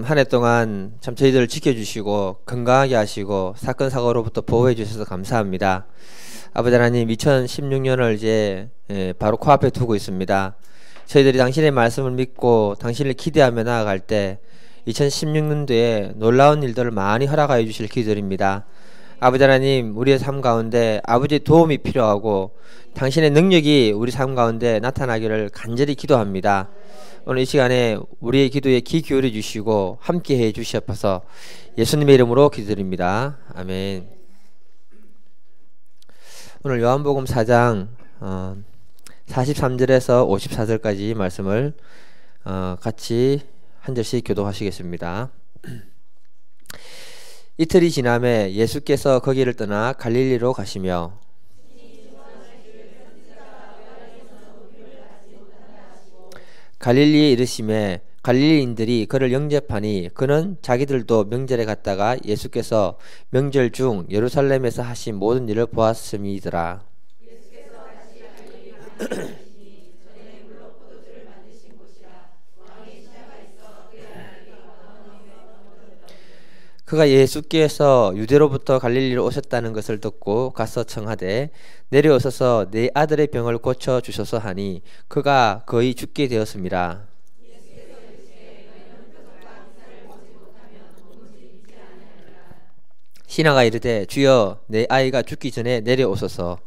참 한 해 동안 참 저희들을 지켜주시고 건강하게 하시고 사건 사고로부터 보호해 주셔서 감사합니다. 아버지 하나님, 2016년을 이제 바로 코앞에 두고 있습니다. 저희들이 당신의 말씀을 믿고 당신을 기대하며 나아갈 때 2016년도에 놀라운 일들을 많이 허락하여 주실 기도드립니다. 아버지 하나님, 우리의 삶 가운데 아버지의 도움이 필요하고 당신의 능력이 우리 삶 가운데 나타나기를 간절히 기도합니다. 오늘 이 시간에 우리의 기도에 귀 기울여 주시고 함께 해 주시옵소서. 예수님의 이름으로 기도드립니다. 아멘. 오늘 요한복음 4장 43절에서 54절까지 말씀을 같이 한 절씩 교독하시겠습니다. 이틀이 지남에 예수께서 거기를 떠나 갈릴리로 가시며 갈릴리에 이르심에 갈릴리인들이 그를 영접하니 그는 자기들도 명절에 갔다가 예수께서 명절 중 예루살렘에서 하신 모든 일을 보았음이더라. 그가 예수께서 유대로부터 갈릴리로 오셨다는 것을 듣고 가서 청하되 내려오셔서 내 아들의 병을 고쳐 주소서 하니 그가 거의 죽게 되었습니다. 신하가 이르되 주여, 내 아이가 죽기 전에 내려오소서.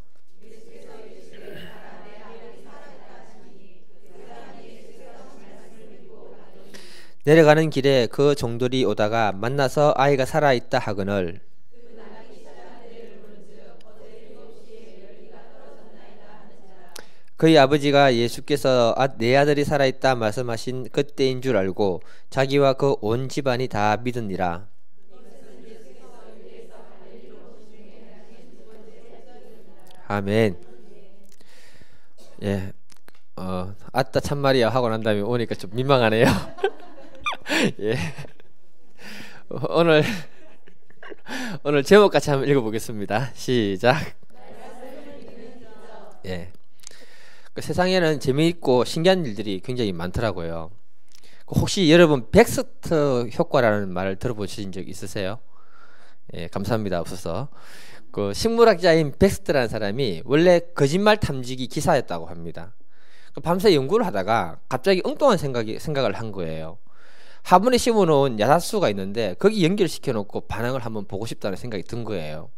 내려가는 길에 그 종들이 오다가 만나서 아이가 살아있다 하거늘 그의 아버지가 예수께서 내 아들이 살아있다 말씀하신 그때인 줄 알고 자기와 그 온 집안이 다 믿으니라. 아멘. 예, 아따 참말이야 하고 난 다음에 오니까 좀 민망하네요. 예. 오늘 제목 같이 한번 읽어보겠습니다. 시작. 예. 그 세상에는 재미있고 신기한 일들이 굉장히 많더라고요. 혹시 여러분 백스터 효과라는 말을 들어보신 적 있으세요? 예, 감사합니다. 없어서. 그 식물학자인 백스터라는 사람이 원래 거짓말 탐지기 기사였다고 합니다. 밤새 연구를 하다가 갑자기 엉뚱한 생각을 한 거예요. 화분에 심어놓은 야자수가 있는데 거기 연결시켜놓고 반응을 한번 보고 싶다는 생각이 든 거예요.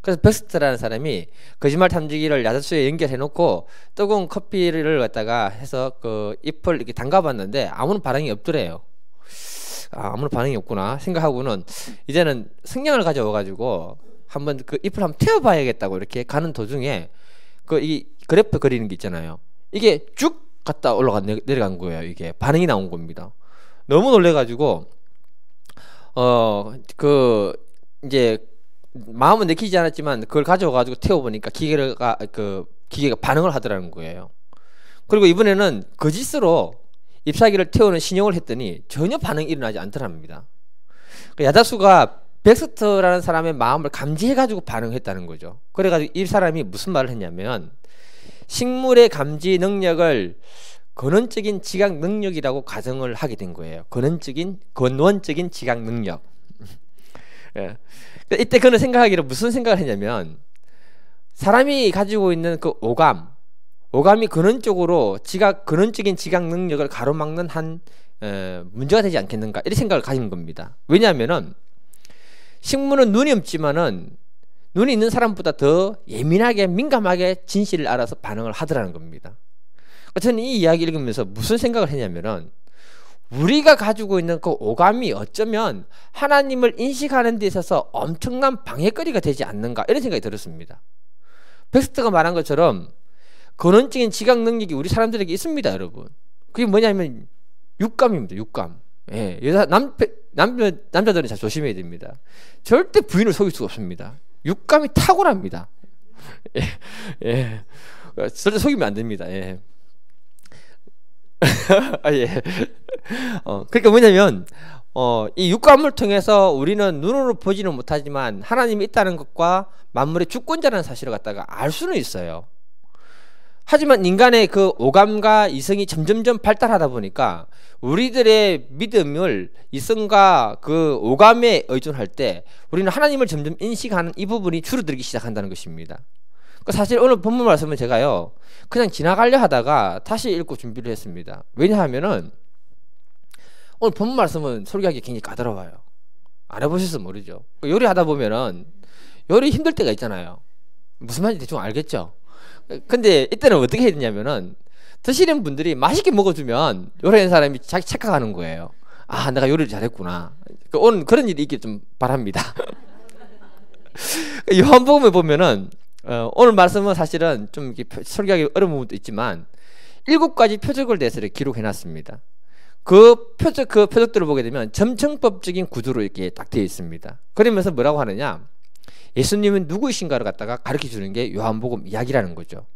그래서 백스터라는 사람이 거짓말 탐지기를 야자수에 연결해놓고 뜨거운 커피를 갖다가 해서 그 잎을 이렇게 담가봤는데 아무런 반응이 없더래요. 아무런 반응이 없구나 생각하고는 이제는 성냥을 가져와가지고 한번 그 잎을 한번 태워봐야겠다고 이렇게 가는 도중에 이 그래프 그리는 게 있잖아요. 이게 쭉 갔다 내려간 거예요. 이게 반응이 나온 겁니다. 너무 놀래가지고 이제 마음은 내키지 않았지만 그걸 가져와가지고 태워보니까 기계가 반응을 하더라는 거예요. 그리고 이번에는 거짓으로 잎사귀를 태우는 신용을 했더니 전혀 반응이 일어나지 않더랍니다. 야자수가 백스터라는 사람의 마음을 감지해가지고 반응했다는 거죠. 그래가지고 이 사람이 무슨 말을 했냐면 식물의 감지 능력을 근원적인 지각 능력이라고 가정을 하게 된 거예요. 근원적인 지각 능력. 예. 이때 그는 생각하기로 무슨 생각을 했냐면 사람이 가지고 있는 그 오감이 근원적인 지각 능력을 가로막는 한 문제가 되지 않겠는가 이런 생각을 가진 겁니다. 왜냐하면은 식물은 눈이 없지만은 눈이 있는 사람보다 더 예민하게 민감하게 진실을 알아서 반응을 하더라는 겁니다. 저는 이 이야기 읽으면서 무슨 생각을 했냐면은 우리가 가지고 있는 그 오감이 어쩌면 하나님을 인식하는 데 있어서 엄청난 방해거리가 되지 않는가 이런 생각이 들었습니다. 백스터가 말한 것처럼 근원적인 지각 능력이 우리 사람들에게 있습니다, 여러분. 그게 뭐냐면 육감입니다. 육감. 예, 남자들은 잘 조심해야 됩니다. 절대 부인을 속일 수가 없습니다. 육감이 탁월합니다. 예, 예. 절대 속이면 안 됩니다. 예. 예. 그러니까 뭐냐면 이 육감을 통해서 우리는 눈으로 보지는 못하지만 하나님이 있다는 것과 만물의 주권자라는 사실을 갖다가 알 수는 있어요. 하지만 인간의 그 오감과 이성이 점점점 발달하다 보니까 우리들의 믿음을 이성과 그 오감에 의존할 때 우리는 하나님을 점점 인식하는 이 부분이 줄어들기 시작한다는 것입니다. 사실 오늘 본문 말씀은 제가요 그냥 지나가려 하다가 다시 읽고 준비를 했습니다. 왜냐하면은 오늘 본문 말씀은 설교하기 굉장히 까다로워요. 안 해보셔서 모르죠. 요리하다 보면은 요리 힘들 때가 있잖아요. 무슨 말인지 대충 알겠죠? 근데 이때는 어떻게 해야 되냐면은 드시는 분들이 맛있게 먹어주면 요리하는 사람이 자기 착각하는 거예요. 아, 내가 요리를 잘했구나. 오늘 그런 일이 있길 좀 바랍니다. 요한복음에 보면은 오늘 말씀은 사실은 좀 설교하기 어려운 부분도 있지만 7가지 표적을 대해서 기록해놨습니다. 그 표적들을 보게 되면 점층법적인 구조로 이렇게 딱 되어 있습니다. 그러면서 뭐라고 하느냐? 예수님은 누구이신가를 갖다가 가르쳐 주는 게 요한복음 이야기라는 거죠.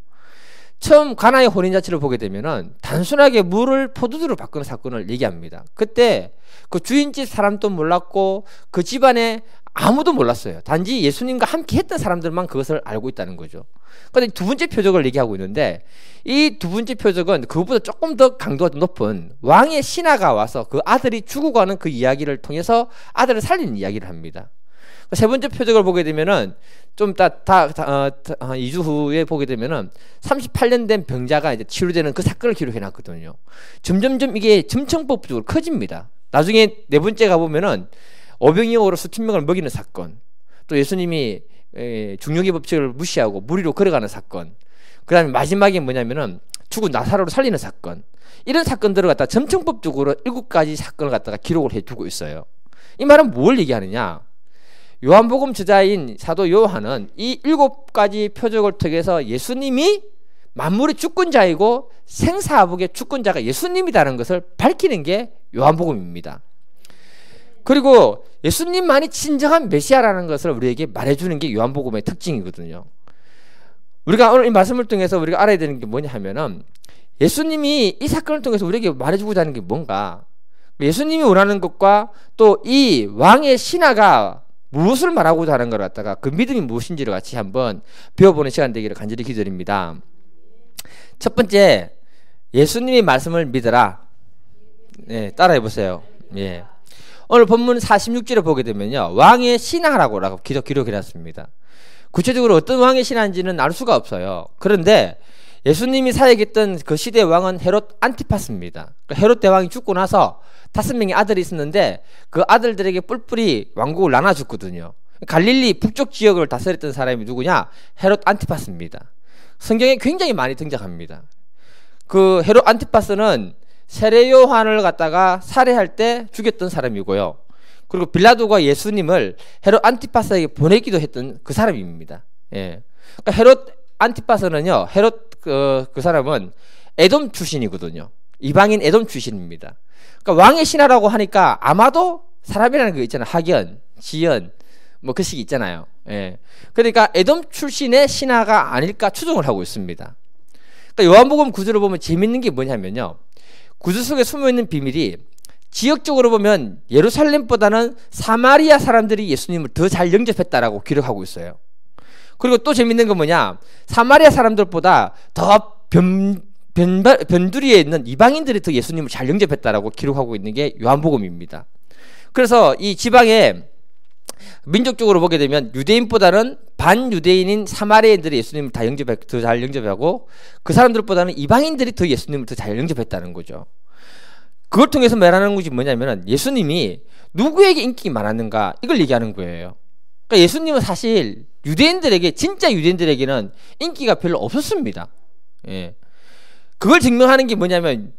처음 가나의 혼인잔치를 보게 되면은 단순하게 물을 포도주로 바꾸는 사건을 얘기합니다. 그때 그 주인집 사람도 몰랐고 그 집안에 아무도 몰랐어요. 단지 예수님과 함께 했던 사람들만 그것을 알고 있다는 거죠. 그런데 두 번째 표적을 얘기하고 있는데 이 두 번째 표적은 그것보다 조금 더 강도가 높은 왕의 신하가 와서 그 아들이 죽어가는 그 이야기를 통해서 아들을 살리는 이야기를 합니다. 세 번째 표적을 보게 되면은 좀 2주 후에 보게 되면은 38년 된 병자가 이제 치료되는 그 사건을 기록해 놨거든요. 점점점 이게 점층법적으로 커집니다. 나중에 네 번째 가보면은 오병이어로 수천 명을 먹이는 사건, 또 예수님이 중력의 법칙을 무시하고 무리로 걸어가는 사건, 그 다음에 마지막에 뭐냐면은 죽은 나사로를 살리는 사건, 이런 사건들을 갖다 점층법적으로 7가지 사건을 갖다가 기록을 해두고 있어요. 이 말은 뭘 얘기하느냐? 요한복음 저자인 사도 요한은 이 7가지 표적을 통해서 예수님이 만물의 주권자이고 생사화복의 주권자가 예수님이라는 것을 밝히는 게 요한복음입니다. 그리고 예수님만이 진정한 메시아라는 것을 우리에게 말해주는 게 요한복음의 특징이거든요. 우리가 오늘 이 말씀을 통해서 우리가 알아야 되는 게 뭐냐 하면은 예수님이 이 사건을 통해서 우리에게 말해주고자 하는 게 뭔가, 예수님이 원하는 것과 또 이 왕의 신하가 무엇을 말하고자 하는 걸 갖다가 그 믿음이 무엇인지를 같이 한번 배워보는 시간 되기를 간절히 기도드립니다. 첫 번째, 예수님의 말씀을 믿어라. 네, 따라해 보세요. 예. 오늘 본문 46절을 보게 되면요, 왕의 신하라고 기록해놨습니다. 구체적으로 어떤 왕의 신하인지는 알 수가 없어요. 그런데 예수님이 사역했던 그 시대의 왕은 헤롯 안티파스입니다. 헤롯 대왕이 죽고 나서 5명의 아들이 있었는데 그 아들들에게 뿔뿔이 왕국을 나눠줬거든요. 갈릴리 북쪽 지역을 다스렸던 사람이 누구냐? 헤롯 안티파스입니다. 성경에 굉장히 많이 등장합니다. 그 헤롯 안티파스는 세례 요한을 갖다가 살해할 때 죽였던 사람이고요. 그리고 빌라도가 예수님을 헤롯 안티파스에게 보내기도 했던 그 사람입니다. 예. 그러니까 헤롯 안티파스는요, 헤롯 그 사람은 에돔 출신이거든요. 이방인 에돔 출신입니다. 그러니까 왕의 신하라고 하니까 아마도 사람이라는 거 있잖아요. 학연, 지연, 뭐 그 식 있잖아요. 예. 그러니까 에돔 출신의 신하가 아닐까 추정을 하고 있습니다. 그러니까 요한복음 구조를 보면 재밌는 게 뭐냐면요, 구조 속에 숨어있는 비밀이 지역적으로 보면 예루살렘보다는 사마리아 사람들이 예수님을 더 잘 영접했다라고 기록하고 있어요. 그리고 또 재밌는 건 뭐냐, 사마리아 사람들보다 더 변두리에 있는 이방인들이 더 예수님을 잘 영접했다라고 기록하고 있는 게 요한복음입니다. 그래서 이 지방에 민족적으로 보게 되면 유대인보다는 반유대인인 사마리아인들이 예수님을 더 잘 영접하고 그 사람들보다는 이방인들이 더 예수님을 더 잘 영접했다는 거죠. 그걸 통해서 말하는 것이 뭐냐면 예수님이 누구에게 인기가 많았는가, 이걸 얘기하는 거예요. 그러니까 예수님은 사실 유대인들에게, 진짜 유대인들에게는 인기가 별로 없었습니다. 예. 그걸 증명하는 게 뭐냐면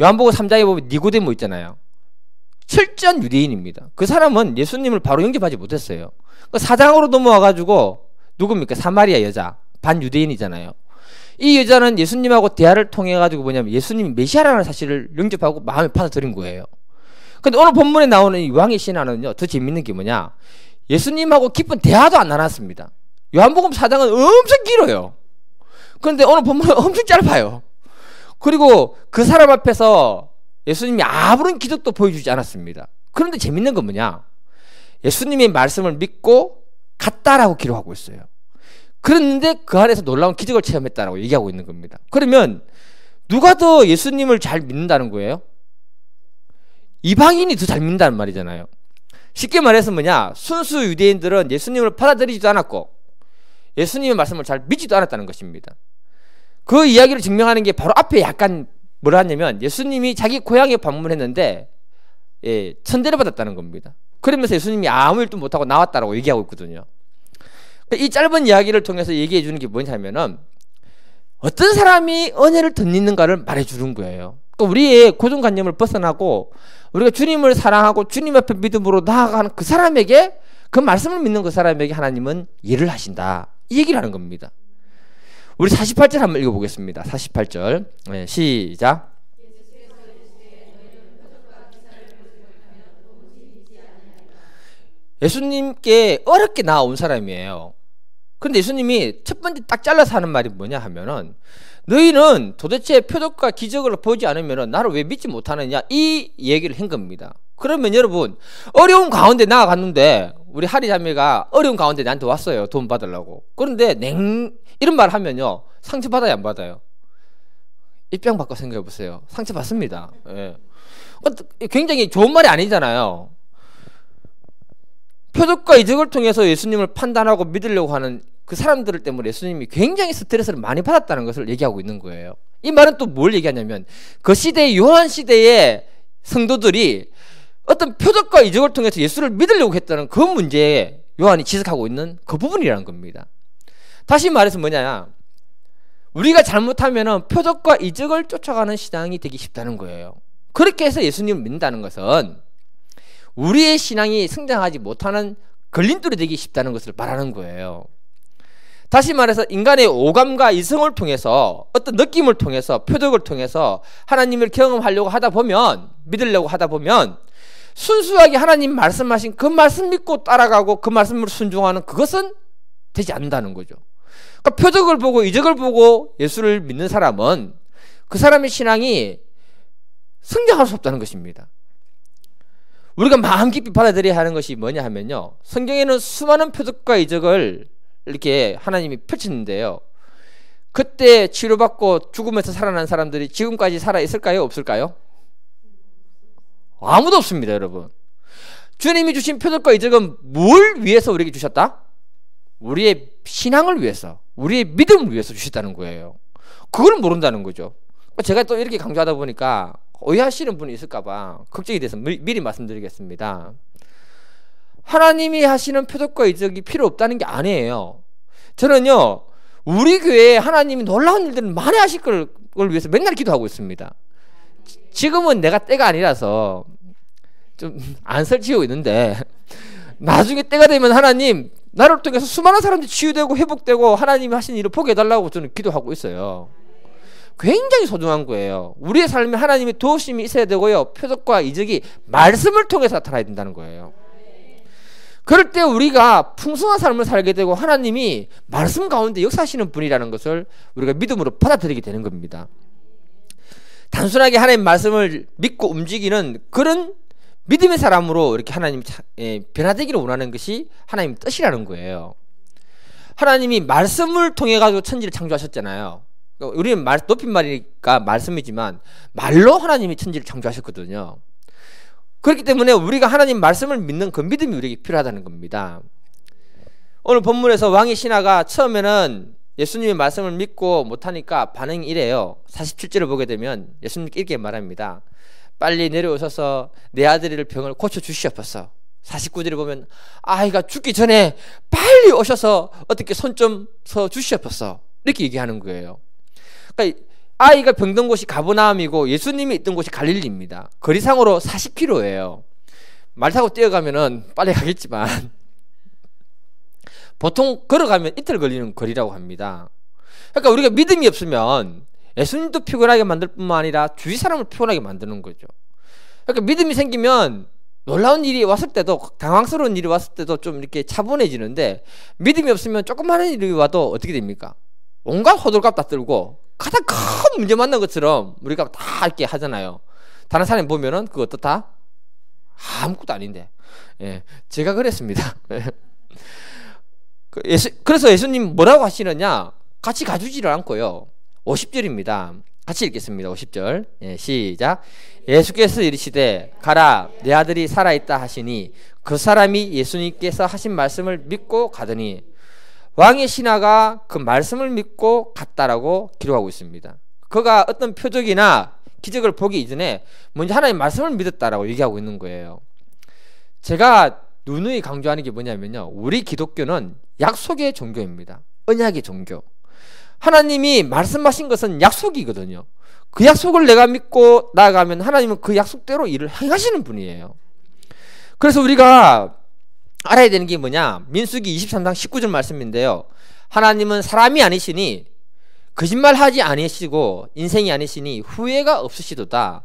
요한복음 3장에 보면 니고데모 있잖아요. 철저한 유대인입니다. 그 사람은 예수님을 바로 영접하지 못했어요. 그 4장으로 넘어와가지고 누굽니까? 사마리아 여자, 반유대인이잖아요. 이 여자는 예수님하고 대화를 통해가지고 뭐냐면 예수님이 메시아라는 사실을 영접하고 마음에 받아들인 거예요. 근데 오늘 본문에 나오는 이 왕의 신하는요, 더 재밌는 게 뭐냐, 예수님하고 깊은 대화도 안 나눴습니다. 요한복음 4장은 엄청 길어요. 그런데 오늘 본문은 엄청 짧아요. 그리고 그 사람 앞에서 예수님이 아무런 기적도 보여주지 않았습니다. 그런데 재밌는 건 뭐냐, 예수님의 말씀을 믿고 갔다라고 기록하고 있어요. 그랬는데 그 안에서 놀라운 기적을 체험했다라고 얘기하고 있는 겁니다. 그러면 누가 더 예수님을 잘 믿는다는 거예요? 이방인이 더 잘 믿는다는 말이잖아요. 쉽게 말해서 뭐냐, 순수 유대인들은 예수님을 받아들이지도 않았고 예수님의 말씀을 잘 믿지도 않았다는 것입니다. 그 이야기를 증명하는 게 바로 앞에 약간 뭐라 하냐면, 예수님이 자기 고향에 방문했는데 천대를 받았다는 겁니다. 그러면서 예수님이 아무 일도 못하고 나왔다라고 얘기하고 있거든요. 이 짧은 이야기를 통해서 얘기해 주는 게 뭐냐면은, 어떤 사람이 은혜를 덧입는가를 말해 주는 거예요. 그러니까 우리의 고정관념을 벗어나고 우리가 주님을 사랑하고 주님 앞에 믿음으로 나아가는 그 사람에게, 그 말씀을 믿는 그 사람에게 하나님은 일을 하신다, 이 얘기를 하는 겁니다. 우리 48절 한번 읽어보겠습니다. 48절 시작. 예수님께 어렵게 나온 사람이에요. 그런데 예수님이 첫 번째 딱 잘라서 하는 말이 뭐냐 하면은, 너희는 도대체 표적과 기적을 보지 않으면 나를 왜 믿지 못하느냐, 이 얘기를 한 겁니다. 그러면 여러분, 어려운 가운데 나아갔는데, 우리 하리 자매가 어려운 가운데 나한테 왔어요, 돈 받으려고. 그런데 이런 말 하면요, 상처 받아요, 안 받아요? 입장 바꿔 생각해 보세요. 상처 받습니다. 굉장히 좋은 말이 아니잖아요. 표적과 이적을 통해서 예수님을 판단하고 믿으려고 하는 그 사람들 때문에 예수님이 굉장히 스트레스를 많이 받았다는 것을 얘기하고 있는 거예요. 이 말은 또 뭘 얘기하냐면, 그 시대의 요한 시대의 성도들이 어떤 표적과 이적을 통해서 예수를 믿으려고 했다는 그 문제에 요한이 지적하고 있는 그 부분이라는 겁니다. 다시 말해서 뭐냐, 우리가 잘못하면 표적과 이적을 쫓아가는 신앙이 되기 쉽다는 거예요. 그렇게 해서 예수님을 믿는다는 것은 우리의 신앙이 성장하지 못하는 걸림돌이 되기 쉽다는 것을 말하는 거예요. 다시 말해서 인간의 오감과 이성을 통해서, 어떤 느낌을 통해서, 표적을 통해서 하나님을 경험하려고 하다 보면, 믿으려고 하다 보면, 순수하게 하나님 말씀하신 그 말씀 믿고 따라가고 그 말씀을 순종하는 그것은 되지 않는다는 거죠. 그러니까 표적을 보고 이적을 보고 예수를 믿는 사람은 그 사람의 신앙이 성장할 수 없다는 것입니다. 우리가 마음 깊이 받아들여야 하는 것이 뭐냐 하면요, 성경에는 수많은 표적과 이적을 이렇게 하나님이 펼쳤는데요, 그때 치료받고 죽으면서 살아난 사람들이 지금까지 살아있을까요? 없을까요? 아무도 없습니다, 여러분. 주님이 주신 표적과 이적은 뭘 위해서 우리에게 주셨다? 우리의 신앙을 위해서, 우리의 믿음을 위해서 주셨다는 거예요. 그걸 모른다는 거죠. 제가 또 이렇게 강조하다 보니까 오해하시는 분이 있을까봐 걱정이 돼서 미리 말씀드리겠습니다. 하나님이 하시는 표적과 이적이 필요 없다는 게 아니에요. 저는요, 우리 교회에 하나님이 놀라운 일들을 많이 하실 걸 위해서 맨날 기도하고 있습니다. 지금은 내가 때가 아니라서 좀 안 설치고 있는데, 나중에 때가 되면 하나님 나를 통해서 수많은 사람들이 치유되고 회복되고 하나님이 하신 일을 보게 해달라고 저는 기도하고 있어요. 굉장히 소중한 거예요. 우리의 삶에 하나님의 도우심이 있어야 되고요, 표적과 이적이 말씀을 통해서 나타나야 된다는 거예요. 그럴 때 우리가 풍성한 삶을 살게 되고 하나님이 말씀 가운데 역사하시는 분이라는 것을 우리가 믿음으로 받아들이게 되는 겁니다. 단순하게 하나님 말씀을 믿고 움직이는 그런 믿음의 사람으로 이렇게 하나님이 변화되기를 원하는 것이 하나님 뜻이라는 거예요. 하나님이 말씀을 통해 가지고 천지를 창조하셨잖아요. 우리는 높임말이니까 말씀이지만 말로 하나님이 천지를 창조하셨거든요. 그렇기 때문에 우리가 하나님 말씀을 믿는 그 믿음이 우리에게 필요하다는 겁니다. 오늘 본문에서 왕의 신하가 처음에는 예수님의 말씀을 믿고 못하니까 반응이 이래요. 47절을 보게 되면 예수님께 이렇게 말합니다. 빨리 내려오셔서 내 아들의 병을 고쳐주시옵소서. 49절에 보면 아이가 죽기 전에 빨리 오셔서 어떻게 손 좀 서 주시옵소서, 이렇게 얘기하는 거예요. 그러니까 아이가 병든 곳이 가버나움이고 예수님이 있던 곳이 갈릴리입니다. 거리상으로 40km예요. 말 타고 뛰어가면은 빨리 가겠지만 보통 걸어가면 이틀 걸리는 거리라고 합니다. 그러니까 우리가 믿음이 없으면 예수님도 피곤하게 만들 뿐만 아니라 주위 사람을 피곤하게 만드는 거죠. 그러니까 믿음이 생기면 놀라운 일이 왔을 때도, 당황스러운 일이 왔을 때도 좀 이렇게 차분해지는데, 믿음이 없으면 조그마한 일이 와도 어떻게 됩니까? 온갖 호들갑 다 떨고 가장 큰 문제 만난 것처럼 우리가 다 이렇게 하잖아요. 다른 사람 보면은 그거 어떻다? 아무것도 아닌데. 제가 그랬습니다. 그래서 예수님 뭐라고 하시느냐? 같이 가주지를 않고요. 50절입니다. 같이 읽겠습니다. 50절. 예, 시작. 예수께서 이르시되 가라 내 아들이 살아있다 하시니 그 사람이 예수님께서 하신 말씀을 믿고 가더니 왕의 신하가 그 말씀을 믿고 갔다라고 기록하고 있습니다. 그가 어떤 표적이나 기적을 보기 이전에 먼저 하나님 말씀을 믿었다라고 얘기하고 있는 거예요. 제가 누누이 강조하는 게 뭐냐면요, 우리 기독교는 약속의 종교입니다. 언약의 종교. 하나님이 말씀하신 것은 약속이거든요. 그 약속을 내가 믿고 나아가면 하나님은 그 약속대로 일을 행하시는 분이에요. 그래서 우리가 알아야 되는 게 뭐냐, 민수기 23장 19절 말씀인데요, 하나님은 사람이 아니시니 거짓말하지 아니시고 인생이 아니시니 후회가 없으시도다.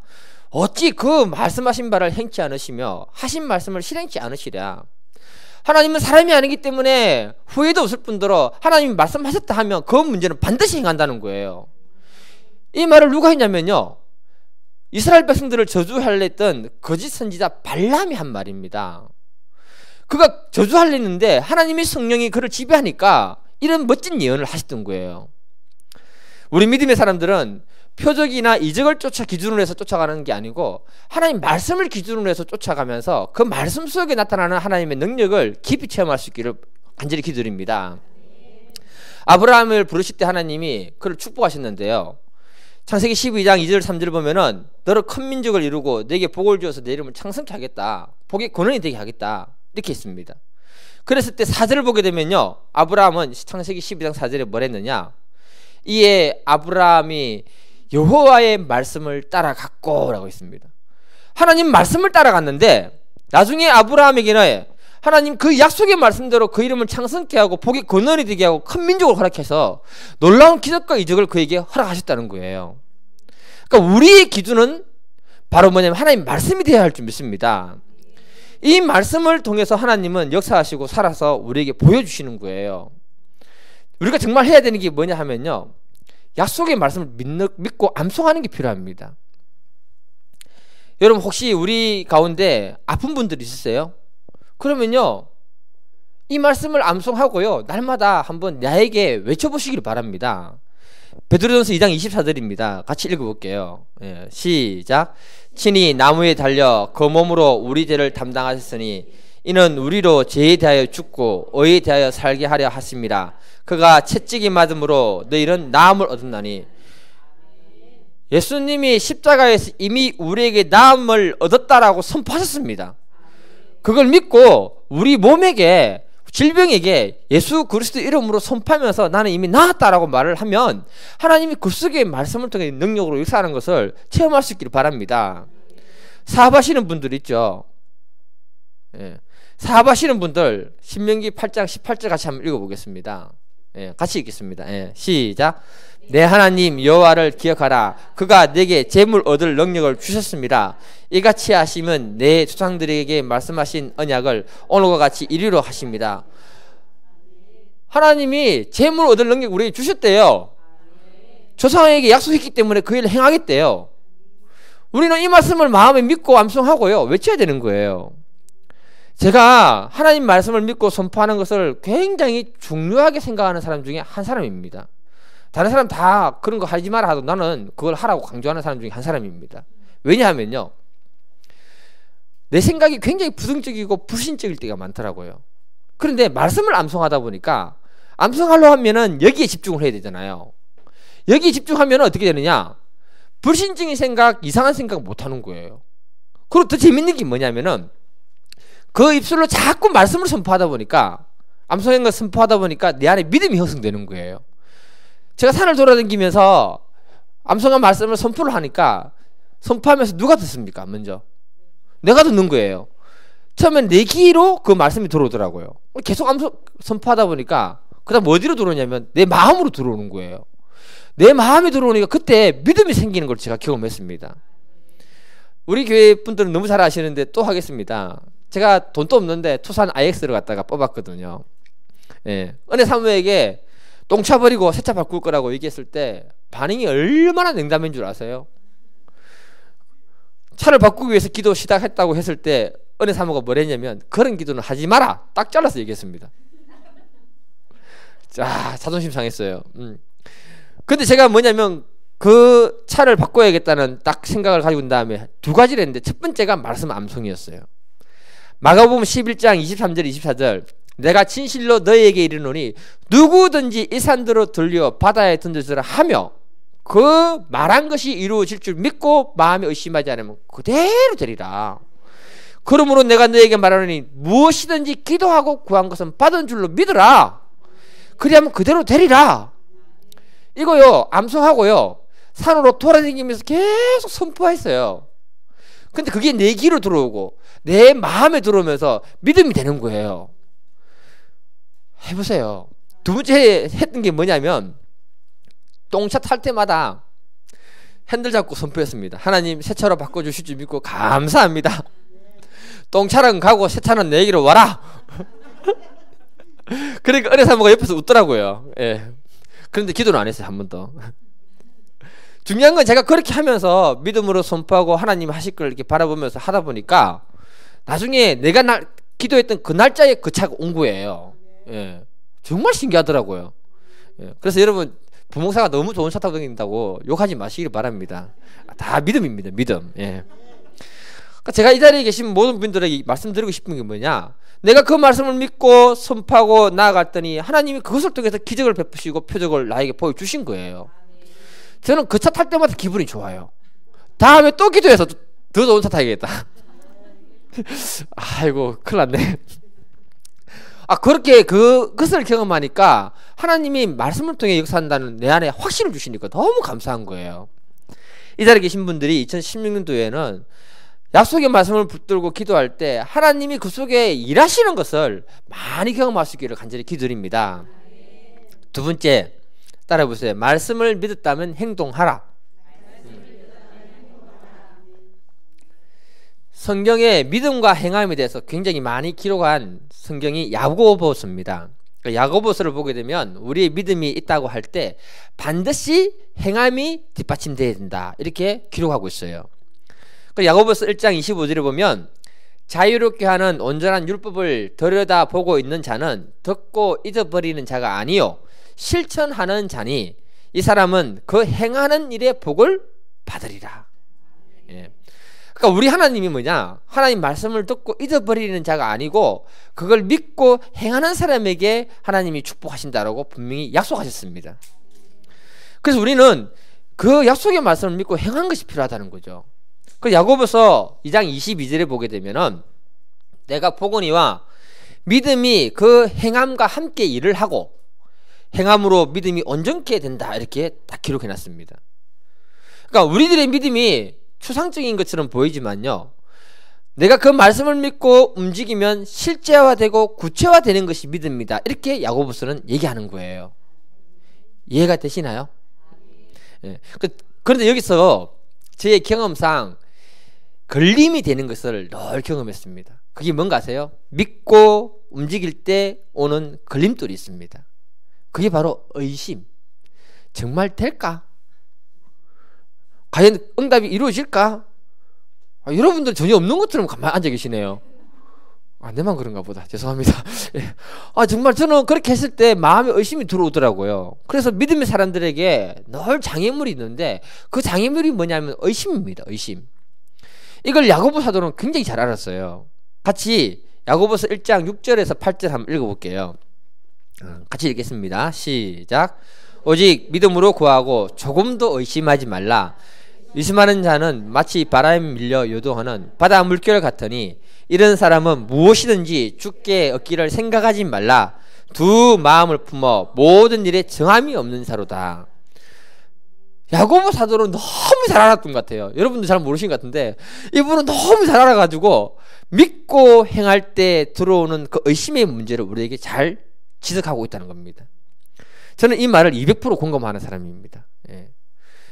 어찌 그 말씀하신 바를 행치 않으시며 하신 말씀을 실행치 않으시랴. 하나님은 사람이 아니기 때문에 후회도 없을 뿐더러 하나님이 말씀하셨다 하면 그 문제는 반드시 행한다는 거예요. 이 말을 누가 했냐면요, 이스라엘 백성들을 저주하려 했던 거짓 선지자 발람이 한 말입니다. 그가 저주하려 했는데 하나님의 성령이 그를 지배하니까 이런 멋진 예언을 하셨던 거예요. 우리 믿음의 사람들은 표적이나 이적을 기준으로 해서 쫓아가는 게 아니고 하나님 말씀을 기준으로 해서 쫓아가면서 그 말씀 속에 나타나는 하나님의 능력을 깊이 체험할 수 있기를 간절히 기도드립니다. 아브라함을 부르실 때 하나님이 그를 축복하셨는데요, 창세기 12장 2절 3절 보면은 너를 큰 민족을 이루고 내게 복을 주어서 내 이름을 창성케 하겠다, 복의 권원이 되게 하겠다, 이렇게 했습니다. 그랬을 때 4절을 보게 되면요, 아브라함은 창세기 12장 4절에 뭘 했느냐, 이에 아브라함이 여호와의 말씀을 따라갔고 라고 있습니다. 하나님 말씀을 따라갔는데 나중에 아브라함에게는 하나님 그 약속의 말씀대로 그 이름을 창성케 하고 복의 근원이 되게 하고 큰 민족을 허락해서 놀라운 기적과 이적을 그에게 허락하셨다는 거예요. 그러니까 우리의 기준은 바로 뭐냐면 하나님 말씀이 되어야 할 줄 믿습니다. 이 말씀을 통해서 하나님은 역사하시고 살아서 우리에게 보여주시는 거예요. 우리가 정말 해야 되는 게 뭐냐 하면요, 약속의 말씀을 믿고 암송하는 게 필요합니다. 여러분 혹시 우리 가운데 아픈 분들 있으세요? 그러면요, 이 말씀을 암송하고요 날마다 한번 나에게 외쳐보시길 바랍니다. 베드로전서 2장 24절입니다. 같이 읽어볼게요. 예, 시작. 친히 나무에 달려 그 몸으로 우리 죄를 담당하셨으니 이는 우리로 죄에 대하여 죽고 의에 대하여 살게 하려 하심이라. 그가 채찍이 맞음으로 너희는 나음을 얻었나니. 예수님이 십자가에서 이미 우리에게 나음을 얻었다라고 선포하셨습니다. 그걸 믿고 우리 몸에게, 질병에게 예수 그리스도 이름으로 선포하면서 나는 이미 나았다라고 말을 하면 하나님이 그 속에 말씀을 통해 능력으로 역사하는 것을 체험할 수 있기를 바랍니다. 사업하시는 분들 있죠. 예. 사업하시는 분들 신명기 8장 18절 같이 한번 읽어보겠습니다. 예, 같이 읽겠습니다. 예, 시작. 내 하나님 여호와를 기억하라. 그가 내게 재물 얻을 능력을 주셨습니다. 이같이 하시면 내 조상들에게 말씀하신 언약을 오늘과 같이 이루려 하십니다. 하나님이 재물 얻을 능력 우리에게 주셨대요. 조상에게 약속했기 때문에 그 일을 행하겠대요. 우리는 이 말씀을 마음에 믿고 암송하고요 외쳐야 되는 거예요. 제가 하나님 말씀을 믿고 선포하는 것을 굉장히 중요하게 생각하는 사람 중에 한 사람입니다. 다른 사람 다 그런 거 하지 마라 하도 나는 그걸 하라고 강조하는 사람 중에 한 사람입니다. 왜냐하면요, 내 생각이 굉장히 부정적이고 불신적일 때가 많더라고요. 그런데 말씀을 암송하다 보니까 암송하려 하면은 여기에 집중을 해야 되잖아요. 여기에 집중하면 어떻게 되느냐, 불신적인 생각, 이상한 생각 못 하는 거예요. 그리고 더 재밌는 게 뭐냐면은 그 입술로 자꾸 말씀을 선포하다 보니까, 암송한 걸 선포하다 보니까 내 안에 믿음이 형성되는 거예요. 제가 산을 돌아다니면서 암송한 말씀을 선포를 하니까 선포하면서 누가 듣습니까? 먼저 내가 듣는 거예요. 처음엔 내 귀로 그 말씀이 들어오더라고요. 계속 암송 선포하다 보니까 그 다음 어디로 들어오냐면 내 마음으로 들어오는 거예요. 내 마음이 들어오니까 그때 믿음이 생기는 걸 제가 경험했습니다. 우리 교회 분들은 너무 잘 아시는데 또 하겠습니다. 제가 돈도 없는데 투산 IX를 갖다가 뽑았거든요. 예. 은혜 사모에게 똥차 버리고 새차 바꿀 거라고 얘기했을 때 반응이 얼마나 냉담인 줄 아세요? 차를 바꾸기 위해서 기도 시작했다고 했을 때 은혜 사모가 뭘 했냐면 그런 기도는 하지 마라, 딱 잘라서 얘기했습니다. 자, 자존심 상했어요. 근데 제가 뭐냐면 그 차를 바꿔야겠다는 딱 생각을 가지고 난 다음에 두 가지를 했는데 첫 번째가 말씀 암송이었어요. 마가복음 11장 23절 24절 내가 진실로 너희에게 이르노니 누구든지 이 산들로 들려 바다에 던져지라 하며 그 말한 것이 이루어질 줄 믿고 마음에 의심하지 않으면 그대로 되리라. 그러므로 내가 너에게 말하노니 무엇이든지 기도하고 구한 것은 받은 줄로 믿으라. 그리하면 그대로 되리라. 이거요 암송하고요 산으로 돌아다니면서 계속 선포했어요. 근데 그게 내 귀로 들어오고 내 마음에 들어오면서 믿음이 되는 거예요. 해보세요. 두 번째 했던 게 뭐냐면 똥차 탈 때마다 핸들 잡고 선포했습니다. 하나님 새 차로 바꿔주실 줄 믿고 감사합니다. 똥차는 가고 새 차는 내게로 와라. 그러니까 어린 사모가 옆에서 웃더라고요. 예. 그런데 기도는 안 했어요. 한 번도. 중요한 건 제가 그렇게 하면서 믿음으로 선포하고 하나님 하실 걸 이렇게 바라보면서 하다 보니까 나중에 내가 기도했던 그 날짜에 그 차가 온 거예요. 예. 정말 신기하더라고요. 예. 그래서 여러분 부목사가 너무 좋은 차 타고 다닌다고 욕하지 마시길 바랍니다. 다 믿음입니다. 믿음. 예. 그러니까 제가 이 자리에 계신 모든 분들에게 말씀드리고 싶은 게 뭐냐, 내가 그 말씀을 믿고 선포하고 나아갔더니 하나님이 그것을 통해서 기적을 베푸시고 표적을 나에게 보여주신 거예요. 저는 그 차 탈 때마다 기분이 좋아요. 다음에 또 기도해서 더 좋은 차 타야겠다. 아이고 큰일 났네. 그렇게 그것을 경험하니까 하나님이 말씀을 통해 역사한다는 내 안에 확신을 주시니까 너무 감사한 거예요. 이 자리에 계신 분들이 2016년도에는 약속의 말씀을 붙들고 기도할 때 하나님이 그 속에 일하시는 것을 많이 경험할 수 있기를 간절히 기도드립니다. 두 번째 따라해보세요. 말씀을 믿었다면 행동하라. 성경에 믿음과 행함에 대해서 굉장히 많이 기록한 성경이 야고보서입니다. 야고보서를 보게 되면 우리의 믿음이 있다고 할 때 반드시 행함이 뒷받침되어야 된다 이렇게 기록하고 있어요. 야고보서 1장 25절에 보면 자유롭게 하는 온전한 율법을 들여다보고 있는 자는 듣고 잊어버리는 자가 아니요 실천하는 자니 이 사람은 그 행하는 일의 복을 받으리라. 예. 그러니까 우리 하나님이 뭐냐, 하나님 말씀을 듣고 잊어버리는 자가 아니고 그걸 믿고 행하는 사람에게 하나님이 축복하신다라고 분명히 약속하셨습니다. 그래서 우리는 그 약속의 말씀을 믿고 행한 것이 필요하다는 거죠. 그 야고보서 2장 22절에 보게 되면은 내가 보거니와 믿음이 그 행함과 함께 일을 하고 행함으로 믿음이 온전케 된다 이렇게 딱 기록해 놨습니다. 그러니까 우리들의 믿음이 추상적인 것처럼 보이지만요, 내가 그 말씀을 믿고 움직이면 실제화되고 구체화되는 것이 믿음이다 이렇게 야고보서는 얘기하는 거예요. 이해가 되시나요? 예. 그런데 여기서 제 경험상 걸림이 되는 것을 늘 경험했습니다. 그게 뭔가 아세요? 믿고 움직일 때 오는 걸림돌이 있습니다. 그게 바로 의심. 정말 될까? 과연 응답이 이루어질까? 여러분들 전혀 없는 것처럼 가만히 앉아 계시네요. 내만 그런가 보다. 죄송합니다. 예. 정말 저는 그렇게 했을 때 마음에 의심이 들어오더라고요. 그래서 믿음의 사람들에게 늘 장애물이 있는데 그 장애물이 뭐냐면 의심입니다. 의심. 이걸 야고보 사도는 굉장히 잘 알았어요. 같이 야고보서 1장 6절에서 8절 한번 읽어볼게요. 같이 읽겠습니다. 시작. 오직 믿음으로 구하고 조금도 의심하지 말라. 의심하는 자는 마치 바람에 밀려 요동하는 바다 물결 같으니 이런 사람은 무엇이든지 주께 얻기를 생각하지 말라. 두 마음을 품어 모든 일에 정함이 없는 자로다. 야고보 사도는 너무 잘 알았던 것 같아요. 여러분들 잘 모르신 것 같은데 이분은 너무 잘 알아가지고 믿고 행할 때 들어오는 그 의심의 문제를 우리에게 잘 지적하고 있다는 겁니다. 저는 이 말을 200% 공감하는 사람입니다. 예.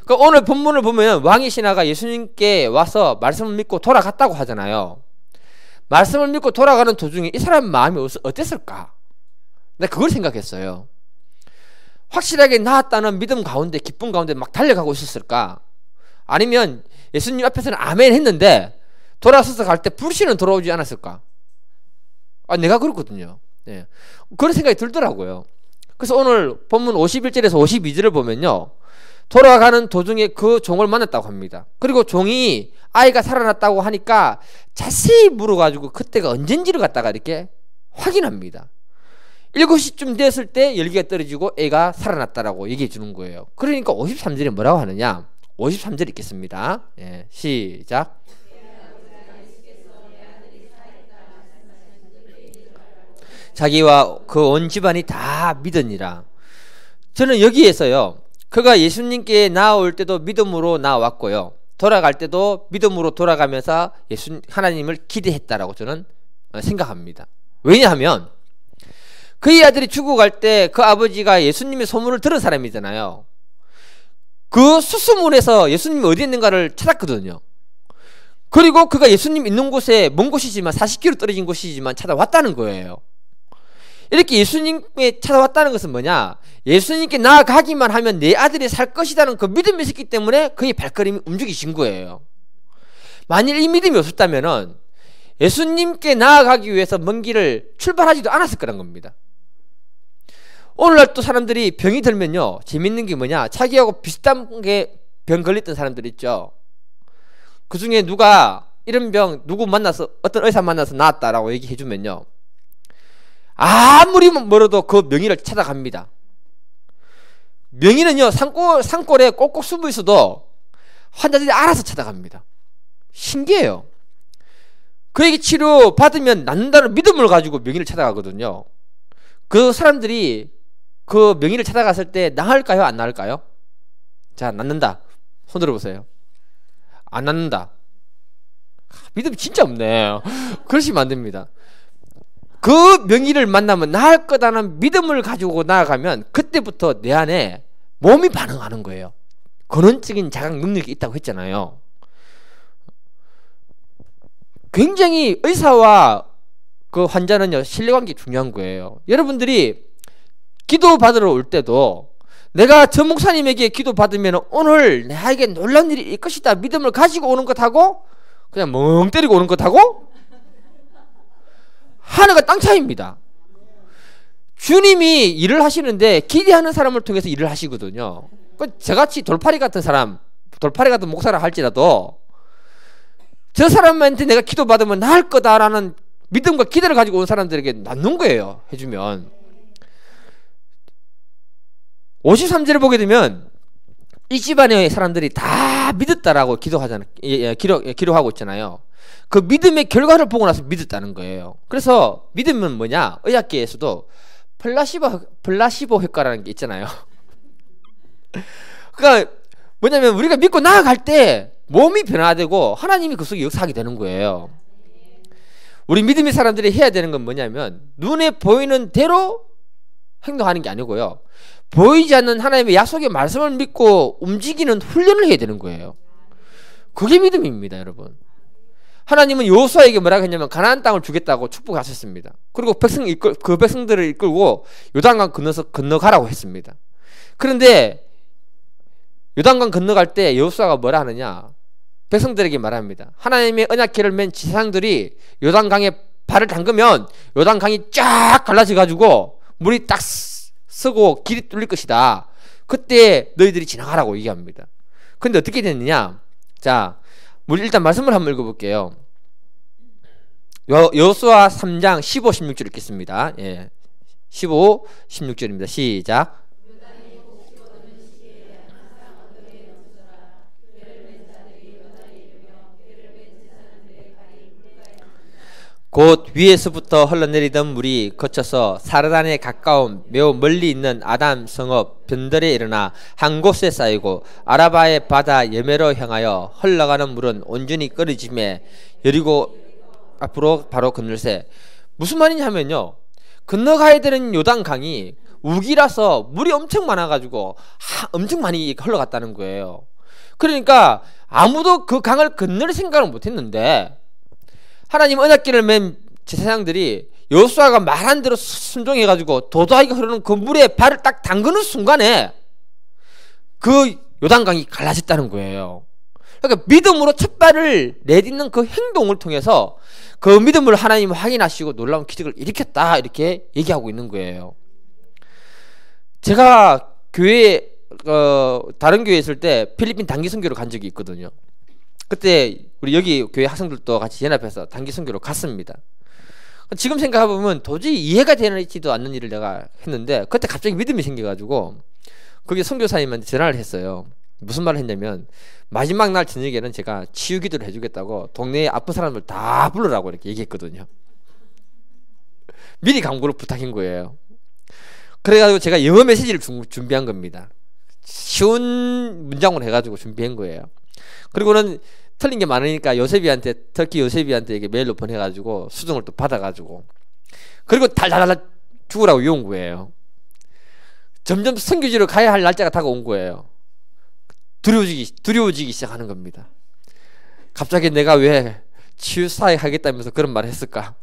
그러니까 오늘 본문을 보면 왕의 신하가 예수님께 와서 말씀을 믿고 돌아갔다고 하잖아요. 말씀을 믿고 돌아가는 도중에 이 사람 마음이 어땠을까? 내가 그걸 생각했어요. 확실하게 나았다는 믿음 가운데 기쁨 가운데 막 달려가고 있었을까? 아니면 예수님 앞에서는 아멘 했는데 돌아서서 갈 때 불신은 돌아오지 않았을까? 내가 그렇거든요. 예. 그런 생각이 들더라고요. 그래서 오늘 본문 51절에서 52절을 보면요, 돌아가는 도중에 그 종을 만났다고 합니다. 그리고 종이 아이가 살아났다고 하니까 자세히 물어가지고 그때가 언젠지를 갖다가 이렇게 확인합니다. 7시쯤 됐을 때 열기가 떨어지고 애가 살아났다라고 얘기해 주는 거예요. 그러니까 53절에 뭐라고 하느냐, 53절 읽겠습니다. 예, 시작. 자기와 그 온 집안이 다 믿으니라. 저는 여기에서요, 그가 예수님께 나올 때도 믿음으로 나왔고요, 돌아갈 때도 믿음으로 돌아가면서 하나님을 기대했다라고 저는 생각합니다. 왜냐하면 그의 아들이 죽어갈 때 그 아버지가 예수님의 소문을 들은 사람이잖아요. 그 수소문에서 예수님이 어디 있는가를 찾았거든요. 그리고 그가 예수님 있는 곳에, 먼 곳이지만 40km 떨어진 곳이지만 찾아왔다는 거예요. 이렇게 예수님께 찾아왔다는 것은 뭐냐, 예수님께 나아가기만 하면 내 아들이 살 것이라는 그 믿음이 있었기 때문에 그의 발걸음이 움직이신 거예요. 만일 이 믿음이 없었다면 예수님께 나아가기 위해서 먼 길을 출발하지도 않았을 거란 겁니다. 오늘날 또 사람들이 병이 들면요, 재밌는 게 뭐냐, 자기하고 비슷한 게 병 걸렸던 사람들 있죠. 그 중에 누가 이런 병 누구 만나서, 어떤 의사 만나서 나았다라고 얘기해 주면요, 아무리 멀어도 그 명의를 찾아갑니다. 명의는요, 산골에 꼭꼭 숨어 있어도 환자들이 알아서 찾아갑니다. 신기해요. 그에게 치료 받으면 낫는다는 믿음을 가지고 명의를 찾아가거든요. 그 사람들이 그 명의를 찾아갔을 때 나을까요, 안 나을까요? 자, 낫는다. 손 들어보세요. 안 낫는다. 믿음이 진짜 없네. 그러시면 안 됩니다. 그 명의를 만나면 나을 거다는 믿음을 가지고 나아가면 그때부터 내 안에 몸이 반응하는 거예요. 근원적인 자각 능력이 있다고 했잖아요. 굉장히 의사와 그 환자는요, 신뢰관계 중요한 거예요. 여러분들이 기도 받으러 올 때도 내가 저 목사님에게 기도 받으면 오늘 나에게 놀라운 일이 있을 것이다 믿음을 가지고 오는 것하고 그냥 멍 때리고 오는 것하고 하늘과 땅 차이입니다. 주님이 일을 하시는데 기대하는 사람을 통해서 일을 하시거든요. 저같이 돌팔이 같은 사람, 돌팔이 같은 목사라 할지라도 저 사람한테 내가 기도 받으면 나을 거다라는 믿음과 기대를 가지고 온 사람들에게 낫는 거예요. 해주면 53절을 보게 되면 이 집안의 사람들이 다 믿었다라고 기도하잖아요. 기록하고 있잖아요. 그 믿음의 결과를 보고 나서 믿었다는 거예요. 그래서 믿음은 뭐냐, 의학계에서도 플라시보 효과라는 게 있잖아요. 그러니까 뭐냐면 우리가 믿고 나아갈 때 몸이 변화되고 하나님이 그 속에 역사하게 되는 거예요. 우리 믿음의 사람들이 해야 되는 건 뭐냐면 눈에 보이는 대로 행동하는 게 아니고요, 보이지 않는 하나님의 약속의 말씀을 믿고 움직이는 훈련을 해야 되는 거예요. 그게 믿음입니다, 여러분. 하나님은 여호수아에게 뭐라고 했냐면 가나안 땅을 주겠다고 축복하셨습니다. 그리고 그 백성들을 이끌고 요단강 건너서 건너가라고 했습니다. 그런데 요단강 건너갈 때 여호수아가 뭐라 하느냐, 백성들에게 말합니다. 하나님의 언약궤를 맨 지상들이 요단강에 발을 담그면 요단강이 쫙 갈라져 가지고 물이 딱 쓰고 길이 뚫릴 것이다. 그때 너희들이 지나가라고 얘기합니다. 근데 어떻게 됐느냐, 자, 우리 일단 말씀을 한번 읽어볼게요. 여호수아 3장 15, 16절 읽겠습니다. 예, 15, 16절입니다. 시작. 곧 위에서부터 흘러내리던 물이 거쳐서 사르단에 가까운 매우 멀리 있는 아담 성읍 변들에 일어나 한 곳에 쌓이고 아라바의 바다 예메로 향하여 흘러가는 물은 온전히 끊어지매 여리고 앞으로 바로 건널세. 무슨 말이냐 하면요, 건너가야 되는 요단강이 우기라서 물이 엄청 많아가지고 엄청 많이 흘러갔다는 거예요. 그러니까 아무도 그 강을 건널 생각을 못했는데 하나님 언약궤를 맨 제사장들이 여호수아가 말한 대로 순종해가지고 도도하게 흐르는 그 물에 발을 딱 담그는 순간에 그 요단강이 갈라졌다는 거예요. 그러니까 믿음으로 첫 발을 내딛는 그 행동을 통해서 그 믿음을 하나님 확인하시고 놀라운 기적을 일으켰다, 이렇게 얘기하고 있는 거예요. 제가 교회 다른 교회에 있을 때 필리핀 단기 선교를 간 적이 있거든요. 그때 우리 여기 교회 학생들도 같이 연합해서 단기 선교를 갔습니다. 지금 생각해보면 도저히 이해가 되지도 않는 일을 내가 했는데 그때 갑자기 믿음이 생겨가지고 거기 선교사님한테 전화를 했어요. 무슨 말을 했냐면 마지막 날 저녁에는 제가 치유 기도를 해주겠다고 동네에 아픈 사람들 다 불러라고 이렇게 얘기했거든요. 미리 광고를 부탁한 거예요. 그래가지고 제가 영어 메시지를 준비한 겁니다. 쉬운 문장으로 해가지고 준비한 거예요. 그리고는 틀린 게 많으니까 요셉이한테, 터키 요셉이한테 이게 메일로 보내가지고 수정을 또 받아가지고 그리고 달달달 죽으라고 이온 거예요. 점점 선교지로 가야 할 날짜가 다가온 거예요. 두려워지기 시작하는 겁니다. 갑자기 내가 왜 치유사회 하겠다면서 그런 말을 했을까?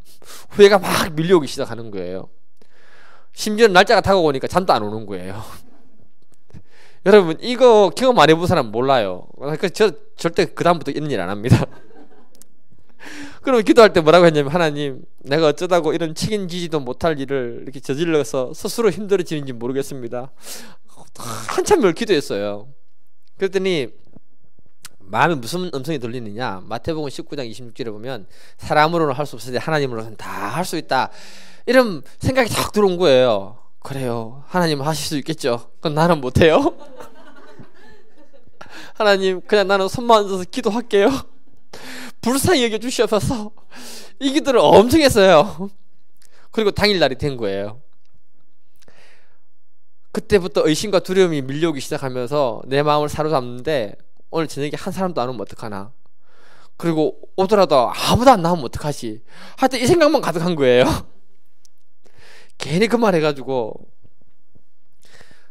후회가 막 밀려오기 시작하는 거예요. 심지어 날짜가 다가오니까 잠도 안 오는 거예요. 여러분 이거 경험 안 해본 사람 몰라요. 그러니까 저 절대 그 다음부터 이런 일 안 합니다. 그럼 기도할 때 뭐라고 했냐면 하나님 내가 어쩌다고 이런 책임지지도 못할 일을 이렇게 저질러서 스스로 힘들어지는지 모르겠습니다. 한참을 기도했어요. 그랬더니 마음에 무슨 음성이 들리느냐, 마태복음 19장 26절에 보면 사람으로는 할 수 없으되 하나님으로는 다 할 수 있다, 이런 생각이 탁 들어온 거예요. 그래요, 하나님은 하실 수 있겠죠. 그건 나는 못해요. 하나님 그냥 나는 손만 얹어서 기도할게요. 불쌍히 여겨주시옵소서. 이 기도를 엄청 했어요. 그리고 당일날이 된 거예요. 그때부터 의심과 두려움이 밀려오기 시작하면서 내 마음을 사로잡는데 오늘 저녁에 한 사람도 안 오면 어떡하나, 그리고 오더라도 아무도 안 나오면 어떡하지, 하여튼 이 생각만 가득한 거예요. 괜히 그 말 해가지고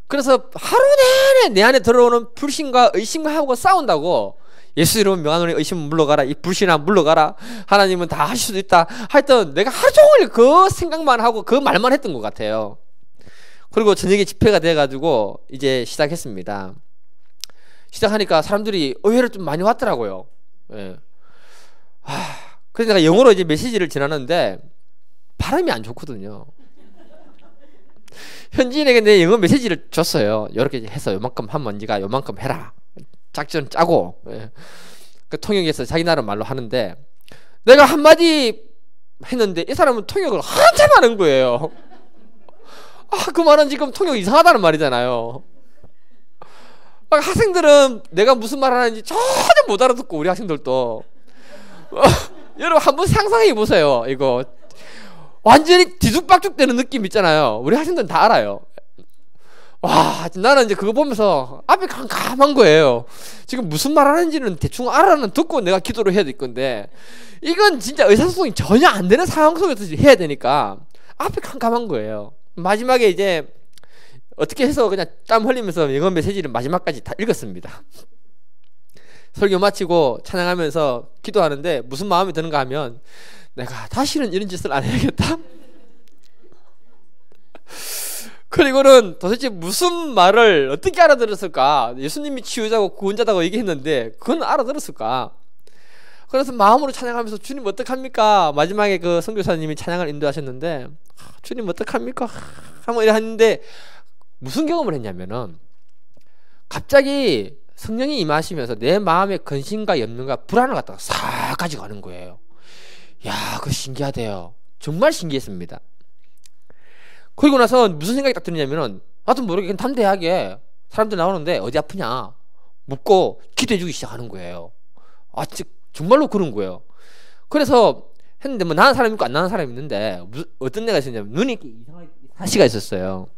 그래서 하루 내내 내 안에 들어오는 불신과 의심과 하고 싸운다고. 예수 이름 명하노니 의심은 물러가라, 이 불신아 물러가라, 하나님은 다 하실 수도 있다. 하여튼 내가 하루 종일 그 생각만 하고 그 말만 했던 것 같아요. 그리고 저녁에 집회가 돼가지고 이제 시작했습니다. 시작하니까 사람들이 의외로 좀 많이 왔더라고요. 예. 그래서 내가 영어로 이제 메시지를 전하는데 발음이 안 좋거든요. 현지인에게 내 영어 메시지를 줬어요. 이렇게 해서 요만큼 하면 네가 요만큼 해라, 작전 짜고. 예. 그 통역에서 자기 나라 말로 하는데 내가 한마디 했는데 이 사람은 통역을 한참 하는 거예요. 그 말은 지금 통역 이상하다는 말이잖아요. 학생들은 내가 무슨 말 하는지 전혀 못 알아듣고, 우리 학생들도 여러분 한번 상상해 보세요. 이거 완전히 뒤죽박죽 되는 느낌 있잖아요. 우리 학생들은 다 알아요. 와, 나는 이제 그거 보면서 앞이 깜깜한 거예요. 지금 무슨 말 하는지는 대충 알아는 듣고 내가 기도를 해야 될 건데 이건 진짜 의사소통이 전혀 안 되는 상황 속에서 해야 되니까 앞이 깜깜한 거예요. 마지막에 이제 어떻게 해서 그냥 땀 흘리면서 영어 메시지를 마지막까지 다 읽었습니다. 설교 마치고 찬양하면서 기도하는데 무슨 마음이 드는가 하면 내가 다시는 이런 짓을 안 해야겠다. 그리고는 도대체 무슨 말을 어떻게 알아들었을까? 예수님이 치유자고 구원자다고 얘기했는데 그건 알아들었을까? 그래서 마음으로 찬양하면서 주님 어떡합니까? 마지막에 그 선교사님이 찬양을 인도하셨는데 주님 어떡합니까? 한번 이래 했는데 무슨 경험을 했냐면은 갑자기 성령이 임하시면서 내 마음의 근심과 염려가 불안을 갖다가 싹 가져가는 거예요. 야, 그거 신기하대요. 정말 신기했습니다. 그리고 나서 무슨 생각이 딱 드냐면은 나도 모르게 그냥 담대하게 사람들 나오는데 어디 아프냐 묻고 기도해주기 시작하는 거예요. 정말로 그런 거예요. 그래서 했는데 뭐 나는 사람이 있고 안 나는 사람이 있는데 어떤 애가 있었냐면 눈이 이상하게 사시가 있었어요.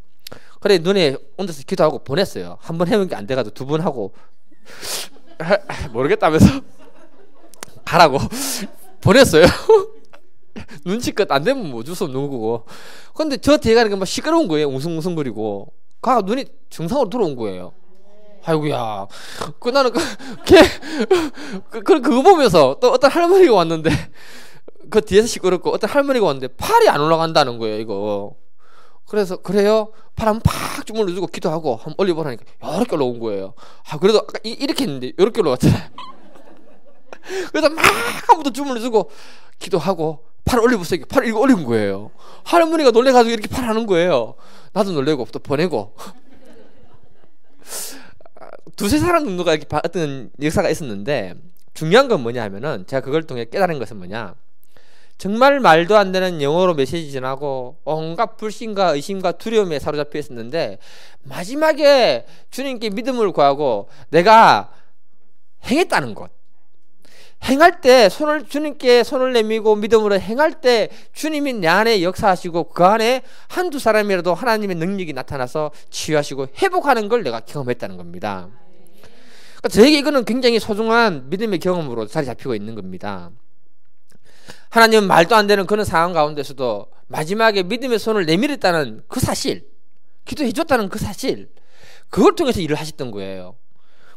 그래 눈에 혼자서 기도하고 보냈어요. 한 번 해본 게 안 돼가지고 두 번 하고 모르겠다면서 가라고 보냈어요. 눈치껏 안 되면 뭐 주워 누구고. 근데 저 뒤에 가는 게 막 시끄러운 거예요. 웅성웅성거리고. 눈이 정상으로 들어온 거예요. 아이고야. 나는 그거 보면서 또 어떤 할머니가 왔는데 그 뒤에서 시끄럽고 어떤 할머니가 왔는데 팔이 안 올라간다는 거예요. 이거. 그래서 그래요? 팔 한번 팍 주물러 주고 기도하고 한번 올려보라니까 이렇게 올라온 거예요. 그래도 아까 이렇게 했는데 이렇게 올라왔잖아요. 그래서 막 한번 더 주물러 주고 기도하고 팔 올려보세요. 팔 이거 올린 거예요. 할머니가 놀래가지고 이렇게 팔 하는 거예요. 나도 놀래고 또 보내고 두세 사람 정도가 이렇게 받았던 역사가 있었는데, 중요한 건 뭐냐 하면은 제가 그걸 통해 깨달은 것은 뭐냐, 정말 말도 안 되는 영어로 메시지 전하고 온갖 불신과 의심과 두려움에 사로잡혀 있었는데, 마지막에 주님께 믿음을 구하고 내가 행했다는 것, 행할 때 주님께 손을 내밀고 믿음으로 행할 때 주님이 내 안에 역사하시고 그 안에 한두 사람이라도 하나님의 능력이 나타나서 치유하시고 회복하는 걸 내가 경험했다는 겁니다. 그러니까 저에게 이거는 굉장히 소중한 믿음의 경험으로 자리 잡히고 있는 겁니다. 하나님은 말도 안 되는 그런 상황 가운데서도 마지막에 믿음의 손을 내밀었다는 그 사실, 기도해 줬다는 그 사실, 그걸 통해서 일을 하셨던 거예요.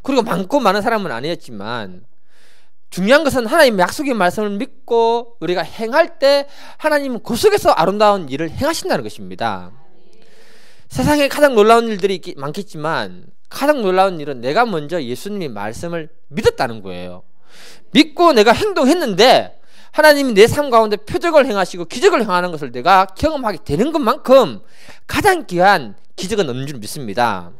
그리고 많고 많은 사람은 아니었지만, 중요한 것은 하나님의 약속의 말씀을 믿고 우리가 행할 때 하나님은 그 속에서 아름다운 일을 행하신다는 것입니다. 세상에 가장 놀라운 일들이 많겠지만, 가장 놀라운 일은 내가 먼저 예수님의 말씀을 믿었다는 거예요. 믿고 내가 행동했는데 하나님이 내 삶 가운데 표적을 행하시고 기적을 행하는 것을 내가 경험하게 되는 것만큼 가장 귀한 기적은 없는 줄 믿습니다.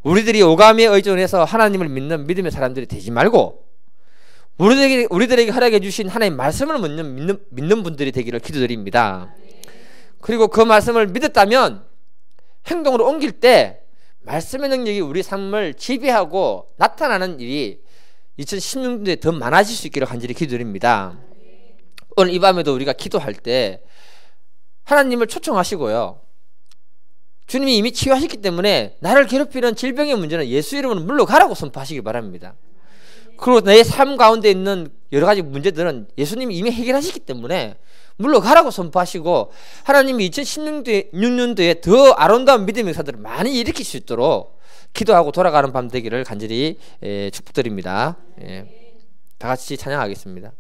우리들이 오감에 의존해서 하나님을 믿는 믿음의 사람들이 되지 말고, 우리들에게 허락해 주신 하나님의 말씀을 믿는 분들이 되기를 기도드립니다. 그리고 그 말씀을 믿었다면 행동으로 옮길 때 말씀의 능력이 우리 삶을 지배하고 나타나는 일이 2016년도에 더 많아질 수 있기를 간절히 기도드립니다. 오늘 이 밤에도 우리가 기도할 때 하나님을 초청하시고요, 주님이 이미 치유하셨기 때문에 나를 괴롭히는 질병의 문제는 예수 이름으로 물러가라고 선포하시기 바랍니다. 그리고 내 삶 가운데 있는 여러 가지 문제들은 예수님이 이미 해결하셨기 때문에 물러가라고 선포하시고, 하나님이 2016년도에 더 아름다운 믿음의 역사들을 많이 일으킬 수 있도록 기도하고 돌아가는 밤 되기를 간절히 축복드립니다. 다 같이 찬양하겠습니다.